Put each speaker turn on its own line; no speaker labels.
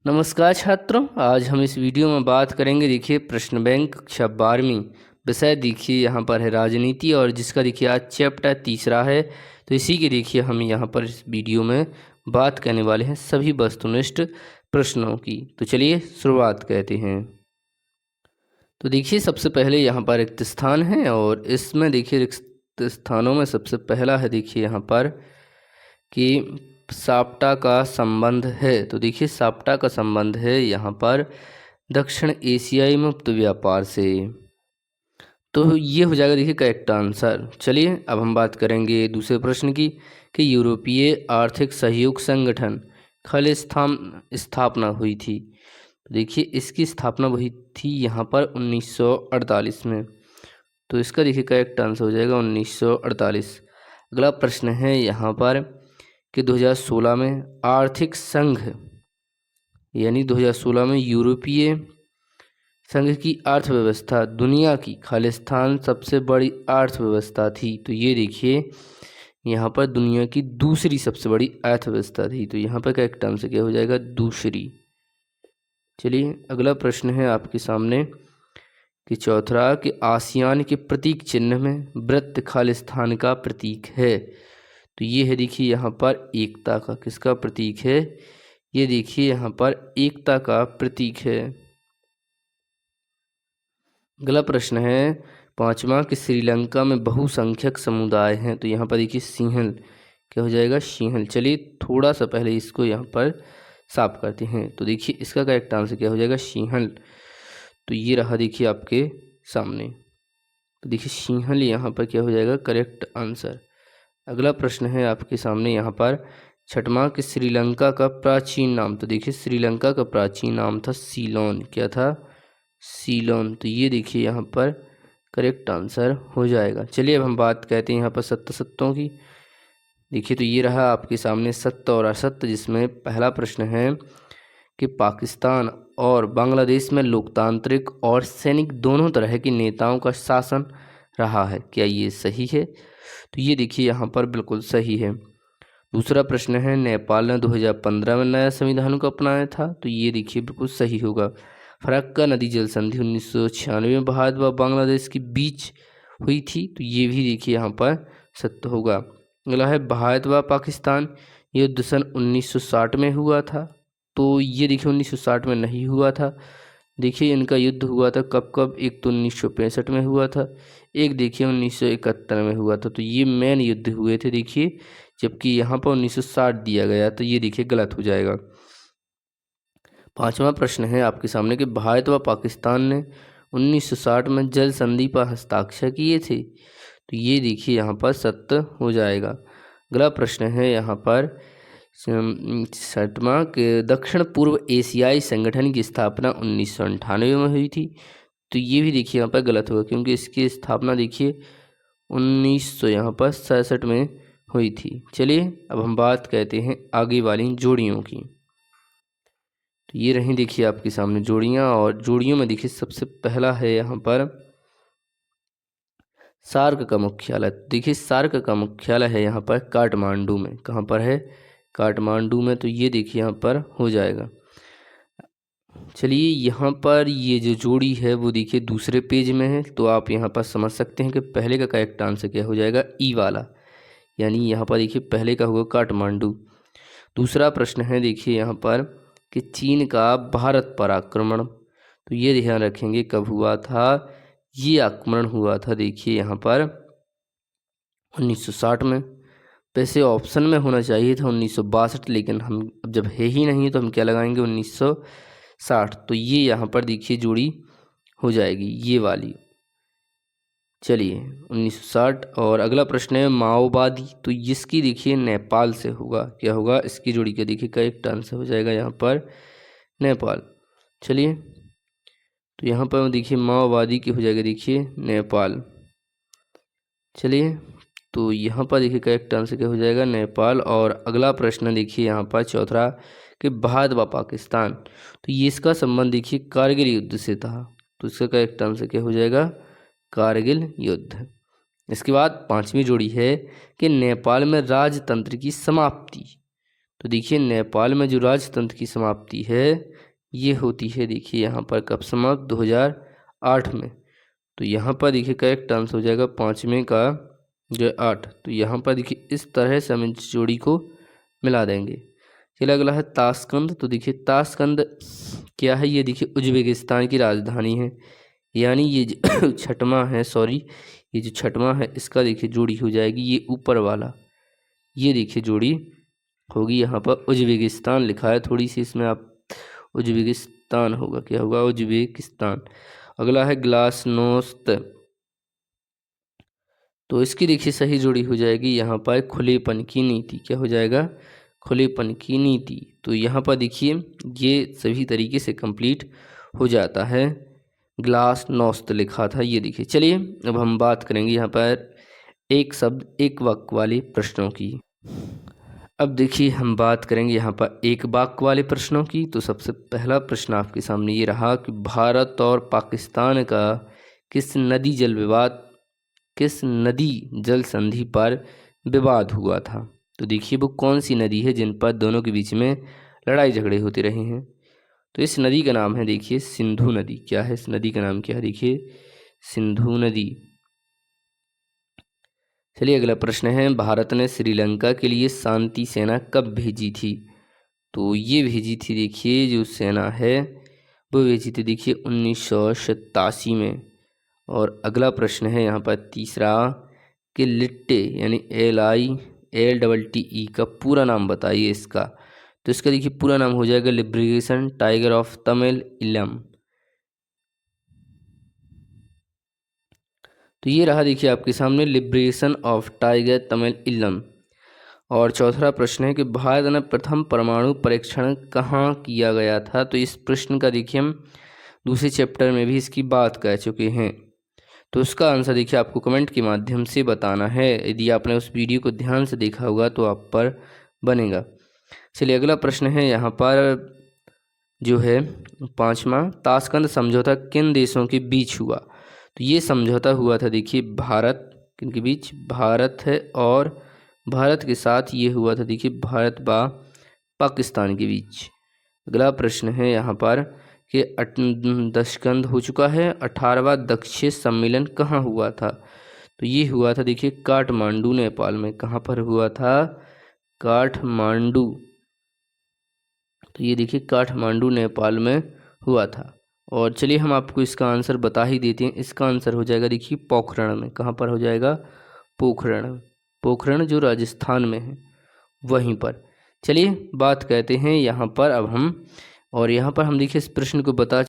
नमस्कार छात्रों, आज हम इस वीडियो में बात करेंगे। देखिए प्रश्न बैंक कक्षा 12वीं विषय देखिए यहाँ पर है राजनीति, और जिसका देखिए आज चैप्टर तीसरा है। तो इसी के देखिए हम यहाँ पर इस वीडियो में बात करने वाले हैं सभी वस्तुनिष्ठ प्रश्नों की। तो चलिए शुरुआत करते हैं। तो देखिए सबसे पहले यहाँ पर रिक्त स्थान है, और इसमें देखिए रिक्त स्थानों में सबसे पहला है देखिए यहाँ पर कि साप्टा का संबंध है। तो देखिए साप्टा का संबंध है यहाँ पर दक्षिण एशियाई मुक्त व्यापार से। तो ये हो जाएगा देखिए करेक्ट आंसर। चलिए अब हम बात करेंगे दूसरे प्रश्न की कि यूरोपीय आर्थिक सहयोग संगठन कल स्थापना हुई थी। तो देखिए इसकी स्थापना हुई थी यहाँ पर 1948 में। तो इसका देखिए करेक्ट आंसर हो जाएगा 1948। अगला प्रश्न है यहाँ पर कि 2016 में आर्थिक संघ यानी 2016 में यूरोपीय संघ की अर्थव्यवस्था दुनिया की खालिस्तान सबसे बड़ी अर्थव्यवस्था थी। तो ये देखिए यहाँ पर दुनिया की दूसरी सबसे बड़ी अर्थव्यवस्था थी। तो यहाँ पर करेक्ट आंसर क्या हो जाएगा? दूसरी। चलिए अगला प्रश्न है आपके सामने कि चौथा कि आसियान के प्रतीक चिन्ह में वृत्त खालिस्तान का प्रतीक है। तो ये है देखिए यहाँ पर एकता का, किसका प्रतीक है? ये देखिए यहाँ पर एकता का प्रतीक है। अगला प्रश्न है पांचवा कि श्रीलंका में बहुसंख्यक समुदाय हैं। तो यहाँ पर देखिए सिंहल, क्या हो जाएगा? सिंहल। चलिए थोड़ा सा पहले इसको यहाँ पर साफ करते हैं। तो देखिए इसका करेक्ट आंसर क्या हो जाएगा? सिंहल। तो ये रहा देखिए आपके सामने। तो देखिए सिंहल यहाँ पर क्या हो जाएगा? Correct answer. अगला प्रश्न है आपके सामने यहाँ पर छठवां कि श्रीलंका का प्राचीन नाम। तो देखिए श्रीलंका का प्राचीन नाम था सीलोन। क्या था? सीलोन। तो ये देखिए यहाँ पर करेक्ट आंसर हो जाएगा। चलिए अब हम बात करते हैं यहाँ पर सत्य सत्यों की। देखिए तो ये रहा आपके सामने सत्य और असत्य, जिसमें पहला प्रश्न है कि पाकिस्तान और बांग्लादेश में लोकतांत्रिक और सैनिक दोनों तरह के नेताओं का शासन रहा है। क्या ये सही है? तो ये देखिए यहाँ पर बिल्कुल सही है। दूसरा प्रश्न है नेपाल ने 2015 में नया संविधान को अपनाया था। तो ये देखिए बिल्कुल सही होगा। फरक्का नदी जल संधि 1996 में भारत व बांग्लादेश के बीच हुई थी। तो ये भी देखिए यहाँ पर सत्य होगा। अगला है भारत व पाकिस्तान युद्ध सन 1960 में हुआ था। तो ये देखिए 1960 में नहीं हुआ था। देखिए इनका युद्ध हुआ था कब कब? एक तो 1965 में हुआ था, एक देखिए 1971 में हुआ था। तो ये मेन युद्ध हुए थे देखिए, जबकि यहाँ पर 1960 दिया गया। तो ये देखिए गलत हो जाएगा। पांचवा प्रश्न है आपके सामने कि भारत व पाकिस्तान ने 1960 में जल संधि पर हस्ताक्षर किए थे। तो ये देखिए यहाँ पर सत्य हो जाएगा। अगला प्रश्न है यहाँ पर छठवां के दक्षिण पूर्व एशियाई संगठन की स्थापना 1998 में हुई थी। तो ये भी देखिए यहाँ पर गलत होगा, क्योंकि इसकी स्थापना देखिए 1900 यहाँ पर 67 में हुई थी। चलिए अब हम बात करते हैं आगे वाली जोड़ियों की। तो ये रही देखिए आपके सामने जोड़ियाँ, और जोड़ियों में देखिए सबसे पहला है यहाँ पर सार्क का मुख्यालय। देखिए सार्क का मुख्यालय है यहाँ पर काठमांडू में। कहाँ पर है? काठमांडू में। तो ये देखिए यहाँ पर हो जाएगा। चलिए यहाँ पर ये जो जोड़ी है वो देखिए दूसरे पेज में है। तो आप यहाँ पर समझ सकते हैं कि पहले का करेक्ट आंसर क्या हो जाएगा? ई वाला, यानी यहाँ पर देखिए पहले का होगा काठमांडू। दूसरा प्रश्न है देखिए यहाँ पर कि चीन का भारत पर आक्रमण। तो ये ध्यान रखेंगे कब हुआ था? ये आक्रमण हुआ था देखिए यहाँ पर 1960 में। वैसे ऑप्शन में होना चाहिए था 1962, लेकिन हम अब जब है ही नहीं तो हम क्या लगाएंगे? 1960। तो ये यहाँ पर देखिए जोड़ी हो जाएगी ये वाली। चलिए 1960। और अगला प्रश्न है माओवादी। तो इसकी देखिए नेपाल से होगा। क्या होगा? इसकी जोड़ी का देखिए करेक्ट आंसर हो जाएगा यहाँ पर नेपाल। चलिए तो यहाँ पर देखिए माओवादी की हो जाएगा देखिए नेपाल। चलिए तो यहाँ पर देखिए करेक्ट आंसर क्या हो जाएगा? नेपाल। और अगला प्रश्न देखिए यहाँ पर चौथा कि भारत व पाकिस्तान, तो ये इसका संबंध देखिए कारगिल युद्ध से था। तो इसका करेक्ट आंसर क्या हो जाएगा? कारगिल युद्ध। इसके बाद पांचवी जोड़ी है कि नेपाल में राजतंत्र की समाप्ति। तो देखिए नेपाल में जो राजतंत्र की समाप्ति है ये होती है देखिए यहाँ पर कब समाप्त, 2008 में। तो यहाँ पर देखिए करेक्ट आंसर हो जाएगा 5 में का जो 8। तो यहाँ पर देखिए इस तरह से हम इस जोड़ी को मिला देंगे। चलिए अगला है ताशकंद। तो देखिए ताशकंद क्या है, ये देखिए उज्बेकिस्तान की राजधानी है। यानी ये जो छठवां है, सॉरी ये जो छठवां है इसका देखिए जोड़ी हो जाएगी ये ऊपर वाला, ये देखिए जोड़ी होगी यहाँ पर उज्बेकिस्तान लिखा है, थोड़ी सी इसमें आप उज्बेकिस्तान होगा, क्या होगा उज्बेकिस्तान। अगला है ग्लासनोस्त। तो इसकी देखिए सही जोड़ी हो जाएगी यहाँ पर खुलेपन की नीति, क्या हो जाएगा खुलेपन की नीति। तो यहाँ पर देखिए ये सभी तरीके से कंप्लीट हो जाता है, ग्लासनोस्त लिखा था ये देखिए। चलिए अब हम बात करेंगे यहाँ पर एक शब्द एक वाक्य वाले प्रश्नों की। अब देखिए हम बात करेंगे यहाँ पर एक वाक्य वाले प्रश्नों की। तो सबसे पहला प्रश्न आपके सामने ये रहा कि भारत और पाकिस्तान का किस नदी जल संधि पर विवाद हुआ था। तो देखिए वो कौन सी नदी है जिन पर दोनों के बीच में लड़ाई झगड़े होते रहे हैं। तो इस नदी का नाम है देखिए सिंधु नदी। क्या है इस नदी का नाम, क्या है देखिए सिंधु नदी। चलिए अगला प्रश्न है भारत ने श्रीलंका के लिए शांति सेना कब भेजी थी। तो ये भेजी थी देखिए जो सेना है वो भेजी थी देखिए 1987 में। और अगला प्रश्न है यहाँ पर तीसरा कि लिट्टे यानी LILTTE का पूरा नाम बताइए इसका। तो इसका देखिए पूरा नाम हो जाएगा लिबरेशन टाइगर ऑफ तमिल इलम। तो ये रहा देखिए आपके सामने लिबरेशन ऑफ टाइगर तमिल इलम। और चौथा प्रश्न है कि भारत ने प्रथम परमाणु परीक्षण कहाँ किया गया था। तो इस प्रश्न का देखिए हम दूसरे चैप्टर में भी इसकी बात कर चुके हैं। तो उसका आंसर देखिए आपको कमेंट के माध्यम से बताना है। यदि आपने उस वीडियो को ध्यान से देखा होगा तो आप पर बनेगा। चलिए अगला प्रश्न है यहाँ पर जो है पांचवा, ताशकंद समझौता किन देशों के बीच हुआ। तो ये समझौता हुआ था देखिए भारत किन के बीच, भारत है और भारत के साथ ये हुआ था देखिए भारत व पाकिस्तान के बीच। अगला प्रश्न है यहाँ पर कि ताशकंद हो चुका है। 18वां दक्षिण सम्मेलन कहाँ हुआ था। तो ये हुआ था देखिए काठमांडू नेपाल में। कहाँ पर हुआ था, काठमांडू। तो ये देखिए काठमांडू नेपाल में हुआ था। और चलिए हम आपको इसका आंसर बता ही देते हैं। इसका आंसर हो जाएगा देखिए पोखरण में। कहाँ पर हो जाएगा, पोखरण। पोखरण जो राजस्थान में है वहीं पर। चलिए बात कहते हैं यहाँ पर अब हम, और यहाँ पर हम देखिए इस प्रश्न को बता